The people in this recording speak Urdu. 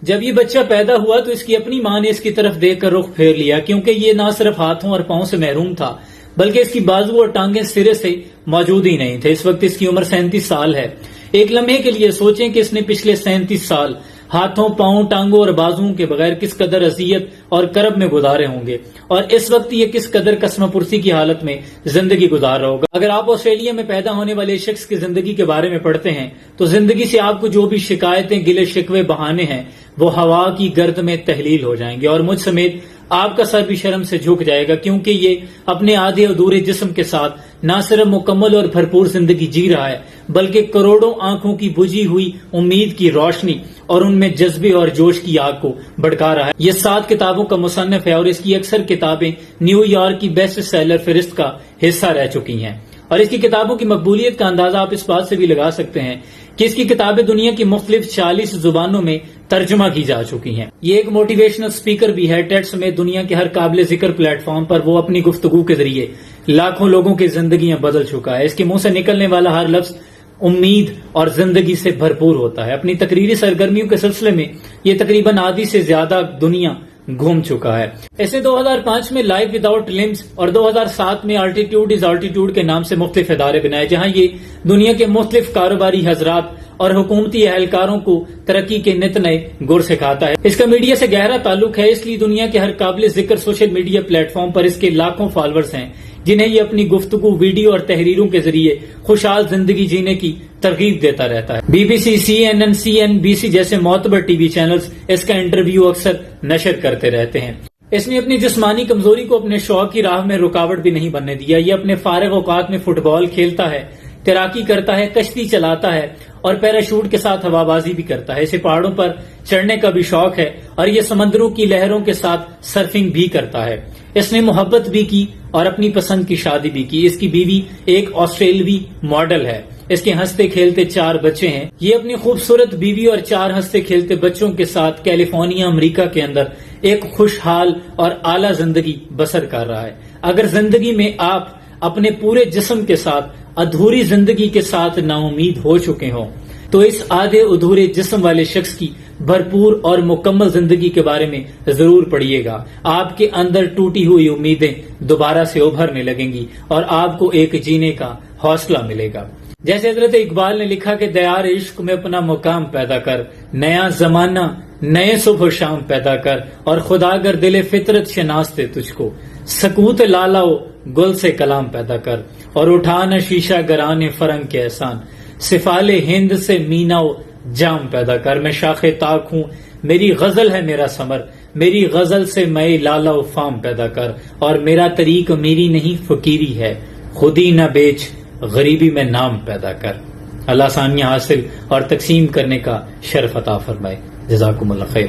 جب یہ بچہ پیدا ہوا تو اس کی اپنی ماں نے اس کی طرف دیکھ کر رخ پھیر لیا، کیونکہ یہ نہ صرف ہاتھوں اور پاؤں سے محروم تھا بلکہ اس کی بازو اور ٹانگیں سرے سے موجود ہی نہیں تھے۔ اس وقت اس کی عمر 37 سال ہے۔ ایک لمحے کے لیے سوچیں کہ اس نے پچھلے 37 سال ہاتھوں، پاؤں، ٹانگوں اور بازوؤں کے بغیر کس قدر اذیت اور کرب میں گزارے ہوں گے، اور اس وقت یہ کس قدر کسمہ پرسی کی حالت میں زندگی گزار رہا ہوگا۔ اگر آپ آسٹریلیا میں پیدا ہونے والے شخص کی زندگی کے بارے میں پڑھتے ہیں تو زندگی سے آپ کو جو بھی شکایتیں، گلے شکوے، بہانے ہیں وہ ہوا کی گرد میں تحلیل ہو جائیں گے، اور مجھ سمیت آپ کا سر بھی شرم سے جھک جائے گا، کیونکہ یہ اپنے آدھے ادھورے جسم کے ساتھ نہ صرف مکمل اور بھرپور زندگی جی رہا ہے بلکہ کروڑوں آنکھوں کی بجھی ہوئی امید کی روشنی اور ان میں جذبے اور جوش کی آگ کو بھڑکا رہا ہے۔ یہ 7 کتابوں کا مصنف ہے اور اس کی اکثر کتابیں نیو یارک کی بیسٹ سیلر فہرست کا حصہ رہ چکی ہیں، اور اس کی کتابوں کی مقبولیت کا اندازہ آپ اس بات سے بھی لگا سکتے ہیں کہ اس کی کتابیں دنیا کی مختلف 40 زبانوں میں ترجمہ کی جا چکی ہیں۔ یہ ایک موٹیویشنل سپیکر بھی ہے۔ ٹیڈ سمیت دنیا کے ہر قابل ذکر پلیٹ فارم پر وہ اپنی گفتگو کے ذریعے لاکھوں لوگوں کی زندگیاں بدل چکا ہے۔ اس کے منہ سے نکلنے والا ہر لفظ امید اور زندگی سے بھرپور ہوتا ہے۔ اپنی تقریری سرگرمیوں کے سلسلے میں یہ تقریباً آدھی سے زیادہ دنیا گھوم چکا ہے۔ اس نے 2005 میں لائف وداؤٹ لمز اور 2007 میں آلٹیٹیوڈ از آلٹیٹیوڈ کے نام سے مختلف ادارے بنائے، جہاں یہ دنیا کے مختلف کاروباری حضرات اور حکومتی اہلکاروں کو ترقی کے نت نئے گر سکھاتا ہے۔ اس کا میڈیا سے گہرا تعلق ہے، اس لیے دنیا کے ہر قابل ذکر سوشل میڈیا پلیٹ فارم پر اس کے لاکھوں فالوورز ہیں، جنہیں یہ اپنی گفتگو، ویڈیو اور تحریروں کے ذریعے خوشحال زندگی جینے کی ترغیب دیتا رہتا ہے۔ B B C, CNN، CNBC جیسے معتبر ٹی وی چینلز اس کا انٹرویو اکثر نشر کرتے رہتے ہیں۔ اس نے اپنی جسمانی کمزوری کو اپنے شوق کی راہ میں رکاوٹ بھی نہیں بننے دیا۔ یہ اپنے فارغ اوقات میں فٹ بال کھیلتا ہے، تیراکی کرتا ہے، کشتی چلاتا ہے اور پیراشوٹ کے ساتھ ہوا بازی بھی کرتا ہے۔ اسے پہاڑوں پر چڑھنے کا بھی شوق ہے اور یہ سمندروں کی لہروں کے ساتھ سرفنگ بھی کرتا ہے۔ اس نے محبت بھی کی اور اپنی پسند کی شادی بھی کی۔ اس کی بیوی ایک آسٹریلوی ماڈل ہے۔ اس کے ہنستے کھیلتے 4 بچے ہیں۔ یہ اپنی خوبصورت بیوی اور 4 ہنستے کھیلتے بچوں کے ساتھ کیلیفورنیا، امریکہ کے اندر ایک خوشحال اور اعلیٰ زندگی بسر کر رہا ہے۔ اگر زندگی میں آپ اپنے پورے جسم کے ساتھ ادھوری زندگی کے ساتھ نا امید ہو چکے ہوں تو اس آدھے ادھورے جسم والے شخص کی بھرپور اور مکمل زندگی کے بارے میں ضرور پڑھیے گا۔ آپ کے اندر ٹوٹی ہوئی امیدیں دوبارہ سے ابھرنے لگیں گی اور آپ کو ایک جینے کا حوصلہ ملے گا۔ جیسے حضرت اقبال نے لکھا کہ دیار عشق میں اپنا مقام پیدا کر، نیا زمانہ نئے صبح و شام پیدا کر، اور خدا گر دل فطرت شناستے تجھ کو، سکوت لالاؤ گل سے کلام پیدا کر، اور اٹھانا شیشہ گران فرنگ کے احسان، سفال ہند سے مینا و جام پیدا کر۔ میں شاخ تاک ہوں، میری غزل ہے میرا ثمر، میری غزل سے میں لالا و فام پیدا کر، اور میرا طریق میری نہیں فقیری ہے، خودی نہ بیچ غریبی میں نام پیدا کر۔ اللہ آسانیاں حاصل اور تقسیم کرنے کا شرف عطا فرمائے۔ جزاکم اللہ خیر۔